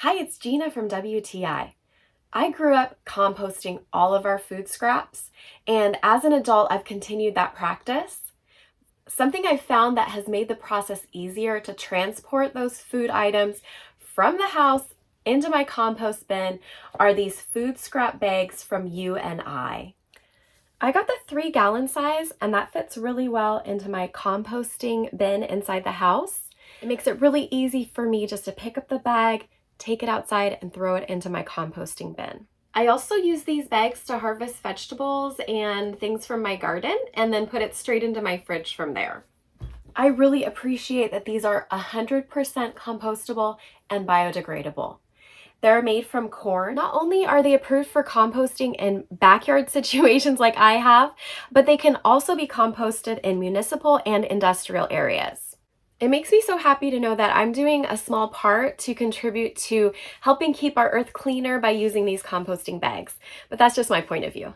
Hi, it's Gina from WTI. I grew up composting all of our food scraps, and as an adult, I've continued that practice. Something I've found that has made the process easier to transport those food items from the house into my compost bin are these food scrap bags from UNI. I got the 3-gallon size, and that fits really well into my composting bin inside the house. It makes it really easy for me just to pick up the bag, take it outside, and throw it into my composting bin. I also use these bags to harvest vegetables and things from my garden and then put it straight into my fridge from there. I really appreciate that these are 100% compostable and biodegradable. They're made from corn. Not only are they approved for composting in backyard situations like I have, but they can also be composted in municipal and industrial areas. It makes me so happy to know that I'm doing a small part to contribute to helping keep our earth cleaner by using these composting bags. But that's just my point of view.